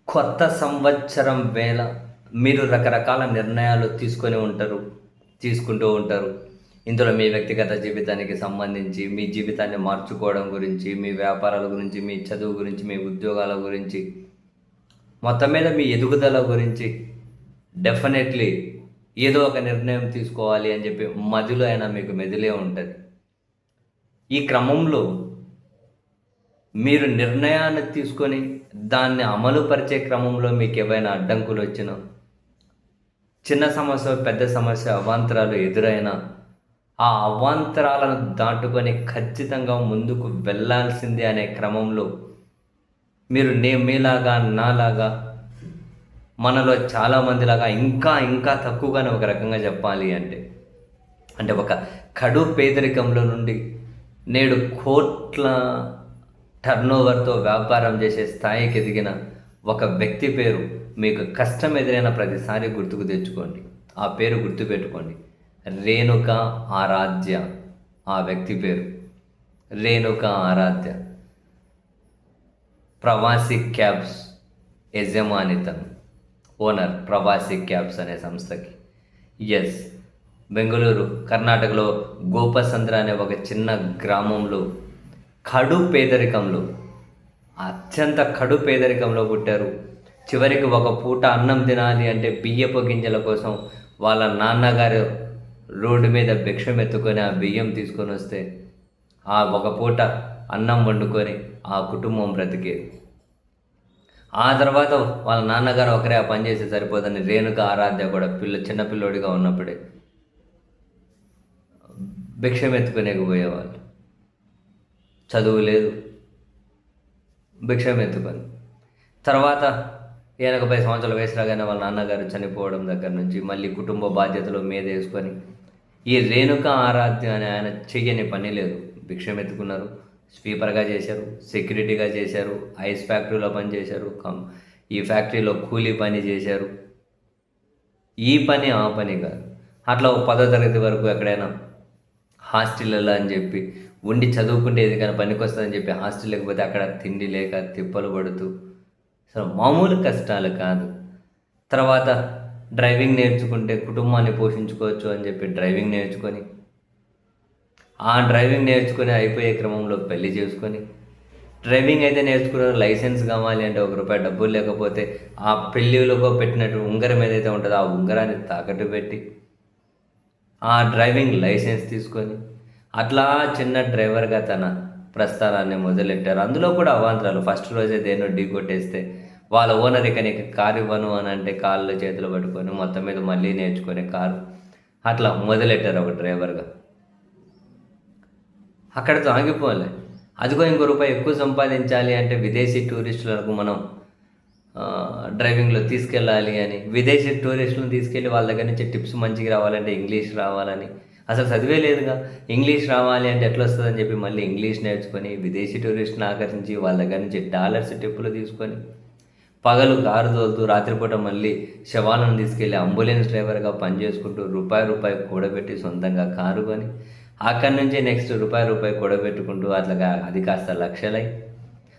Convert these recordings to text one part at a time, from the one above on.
కొత్త సంవత్సరం వేళ మీరు రకరకాల నిర్ణయాలు తీసుకుంటూ ఉంటారు. ఇందులో మీ వ్యక్తిగత జీవితానికి సంబంధించి, మీ జీవితాన్ని మార్చుకోవడం గురించి, మీ వ్యాపారాల గురించి, మీ చదువు గురించి, మీ ఉద్యోగాల గురించి, మొత్తం మీద మీ ఎదుగుదల గురించి డెఫినెట్లీ ఏదో ఒక నిర్ణయం తీసుకోవాలి అని చెప్పి మదిలో అయినా మీకు మెదిలే ఉంటుంది. ఈ క్రమంలో మీరు నిర్ణయాన్ని తీసుకొని దాన్ని అమలుపరిచే క్రమంలో మీకు ఏవైనా అడ్డంకులు వచ్చినా, చిన్న సమస్య పెద్ద సమస్య అవాంతరాలు ఎదురైనా ఆ అవాంతరాలను దాటుకొని ఖచ్చితంగా ముందుకు వెళ్ళాల్సిందే అనే క్రమంలో మీరు మీలాగా నాలాగా మనలో చాలామందిలాగా ఇంకా ఇంకా తక్కువగానే ఒక రకంగా చెప్పాలి అంటే ఒక కడు పేదరికంలో నుండి నేడు కోట్ల టర్నోవర్తో వ్యాపారం చేసే స్థాయికి ఎదిగిన ఒక వ్యక్తి పేరు మీకు కష్టం ఎదురైన ప్రతిసారి గుర్తుకు తెచ్చుకోండి. ఆ పేరు గుర్తుపెట్టుకోండి. రేణుక ఆరాధ్య. ఆ వ్యక్తి పేరు రేణుక ఆరాధ్య. ప్రవాసి క్యాబ్స్ యజమానితను, ఓనర్ ప్రవాసి క్యాబ్స్ అనే సంస్థకి. ఎస్, బెంగళూరు కర్ణాటకలో గోపసంద్ర అనే ఒక చిన్న గ్రామంలో కడు పేదరికంలో, అత్యంత కడు పేదరికంలో పుట్టారు. చివరికి ఒక పూట అన్నం తినాలి అంటే బియ్యపు గింజల కోసం వాళ్ళ నాన్నగారు రోడ్డు మీద భిక్షం ఎత్తుకొని ఆ బియ్యం తీసుకొని వస్తే ఆ ఒక పూట అన్నం వండుకొని ఆ కుటుంబం బ్రతికేది. ఆ తర్వాత వాళ్ళ నాన్నగారు ఒకరే ఆ పని చేస్తే సరిపోదని రేణుక ఆరాధ్య కూడా చిన్నపిల్లోడిగా ఉన్నప్పుడే భిక్షం ఎత్తుకునేకపోయేవాళ్ళు. చదువు లేదు, భిక్షం ఎత్తుకొని. తర్వాత ఈయనకు 10 సంవత్సరాల వయసు రాగానే వాళ్ళ నాన్నగారు చనిపోవడం దగ్గర నుంచి మళ్ళీ కుటుంబ బాధ్యతలు మీద వేసుకొని ఈ రేణుక ఆరాధ్య అని ఆయన చెయ్యని పని లేదు. భిక్షం ఎత్తుకున్నారు, స్వీపర్గా చేశారు, సెక్యూరిటీగా చేశారు, ఐస్ ఫ్యాక్టరీలో పని చేశారు, ఈ ఫ్యాక్టరీలో కూలీ పని చేశారు. ఈ పని ఆ పని కాదు. అట్లా 10వ తరగతి వరకు ఎక్కడైనా హాస్టల్లో అని చెప్పి ఉండి చదువుకుంటే ఏదికైనా పనికొస్తుందని చెప్పి హాస్టల్ లేకపోతే అక్కడ తిండి లేక తిప్పలు పడుతూ అసలు మామూలు కష్టాలు కాదు. తర్వాత డ్రైవింగ్ నేర్చుకుంటే కుటుంబాన్ని పోషించుకోవచ్చు అని చెప్పి డ్రైవింగ్ నేర్చుకొని, ఆ డ్రైవింగ్ నేర్చుకొని అయిపోయే క్రమంలో పెళ్లి చేసుకొని, డ్రైవింగ్ అయితే నేర్చుకున్నారు, లైసెన్స్ కావాలి అంటే ₹1 డబ్బులు లేకపోతే ఆ పెళ్ళిలోకి పెట్టినట్టు ఉంగరం ఏదైతే ఉంటుందో ఆ ఉంగరాన్ని తాకట్టు పెట్టి ఆ డ్రైవింగ్ లైసెన్స్ తీసుకొని అట్లా చిన్న డ్రైవర్గా తన ప్రస్థానాన్ని మొదలెట్టారు. అందులో కూడా అవాంతరాలు. ఫస్ట్ రోజే దేన్నో ఢీ కొట్టేస్తే వాళ్ళ ఓనర్ ఇక నీకు కారు ఇవ్వను అని అంటే కాళ్ళు చేతులు పట్టుకొని మొత్తం మీద మళ్ళీ నేర్చుకునే కారు అట్లా మొదలెట్టారు ఒక డ్రైవర్గా. అక్కడితో ఆగిపోలే. అదిగో ₹1 ఎక్కువ సంపాదించాలి అంటే విదేశీ టూరిస్టులకు మనం డ్రైవింగ్లో తీసుకెళ్ళాలి అని, విదేశీ టూరిస్టులను తీసుకెళ్ళి వాళ్ళ దగ్గర నుంచి టిప్స్ మంచిగా రావాలంటే ఇంగ్లీష్ రావాలని, అసలు చదివే లేదుగా, ఇంగ్లీష్ రావాలి అంటే ఎట్లా వస్తుందని చెప్పి మళ్ళీ ఇంగ్లీష్ నేర్చుకొని విదేశీ టూరిస్ట్ని ఆకర్షించి వాళ్ళ దగ్గర నుంచి డాలర్స్ టిప్పులు తీసుకొని పగలు కారు తోలుతూ రాత్రిపూట మళ్ళీ శవాలను తీసుకెళ్ళి అంబులెన్స్ డ్రైవర్గా పనిచేసుకుంటూ రూపాయి కూడబెట్టి సొంతంగా కారు కొని అక్కడి నుంచి నెక్స్ట్ రూపాయి కూడబెట్టుకుంటూ అట్లాగా అది కాస్త లక్షలై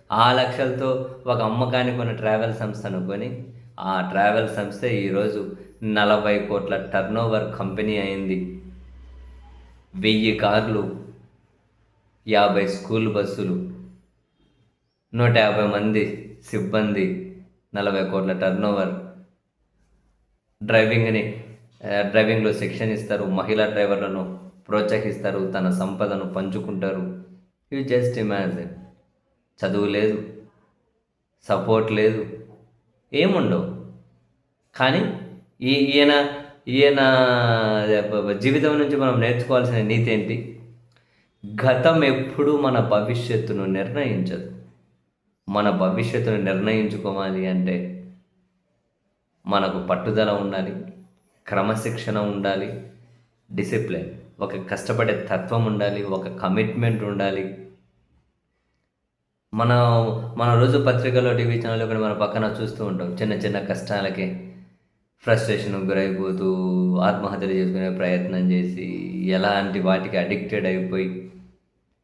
ఆ లక్షలతో ఒక అమ్మకానికి ఉన్న ట్రావెల్ సంస్థను కొని ఆ ట్రావెల్ సంస్థ ఈరోజు 40 కోట్ల టర్నోవర్ కంపెనీ అయింది. 1000 కార్లు, 50 స్కూల్ బస్సులు, 150 మంది సిబ్బంది, 40 కోట్ల టర్నోవర్. డ్రైవింగ్లో శిక్షణ ఇస్తారు, మహిళా డ్రైవర్లను ప్రోత్సహిస్తారు, తన సంపదను పంచుకుంటారు. You just imagine. చదువు లేదు, సపోర్ట్ లేదు, ఏముండవు. కానీ ఈయన ఈయన జీవితం నుంచి మనం నేర్చుకోవాల్సిన నీతి ఏంటి? గతం ఎప్పుడూ మన భవిష్యత్తును నిర్ణయించదు. మన భవిష్యత్తును నిర్ణయించుకోవాలి అంటే మనకు పట్టుదల ఉండాలి, క్రమశిక్షణ ఉండాలి, డిసిప్లిన్, ఒక కష్టపడే తత్వం ఉండాలి, ఒక కమిట్మెంట్ ఉండాలి. మన రోజు పత్రికల్లో, టీవీ ఛానల్లో కూడా మన పక్కన చూస్తూ ఉంటాం. చిన్న చిన్న కష్టాలకే ఫ్రస్ట్రేషన్కు గురైపోతూ ఆత్మహత్యలు చేసుకునే ప్రయత్నం చేసి ఎలాంటి వాటికి అడిక్టెడ్ అయిపోయి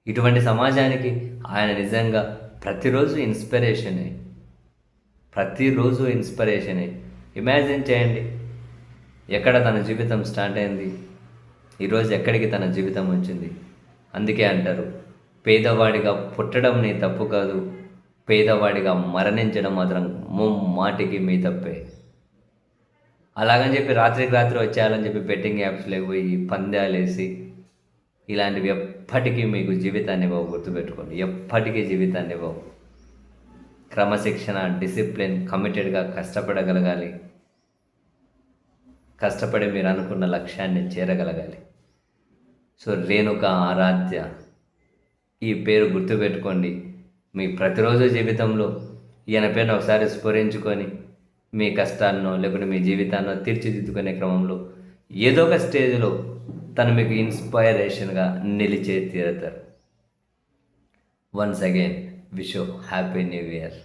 ఇటువంటి సమాజానికి ఆయన నిజంగా ప్రతిరోజు ఇన్స్పిరేషనే. ప్రతిరోజు ఇన్స్పిరేషనే. ఇమాజిన్ చేయండి, ఎక్కడ తన జీవితం స్టార్ట్ అయింది, ఈరోజు ఎక్కడికి తన జీవితం వచ్చింది. అందుకే అంటారు, పేదవాడిగా పుట్టడం నీ తప్పు కాదు, పేదవాడిగా మరణించడం మాత్రం ముమ్మాటికి మీ తప్పే. అలాగని చెప్పి రాత్రికి రాత్రి వచ్చేయాలని చెప్పి బెట్టింగ్ యాప్స్లోకి పోయి పందాలేసి ఇలాంటివి ఎప్పటికీ మీకు జీవితాన్ని ఇవ్వవు. గుర్తుపెట్టుకోండి, ఎప్పటికీ జీవితాన్ని ఇవ్వవు. క్రమశిక్షణ, డిసిప్లిన్, కమిటెడ్గా కష్టపడగలగాలి. కష్టపడి మీరు అనుకున్న లక్ష్యాన్ని చేరగలగాలి. సో రేణుక ఆరాధ్య, ఈ పేరు గుర్తుపెట్టుకోండి. మీ ప్రతిరోజు జీవితంలో ఈయన పేరును ఒకసారి స్ఫురించుకొని మీ కష్టాన్నో లేకుంటే మీ జీవితాన్నో తీర్చిదిద్దుకునే క్రమంలో ఏదో ఒక స్టేజ్లో తను మీకు ఇన్స్పైరేషన్గా నిలిచే తీరుతారు. Once again wish you happy new year.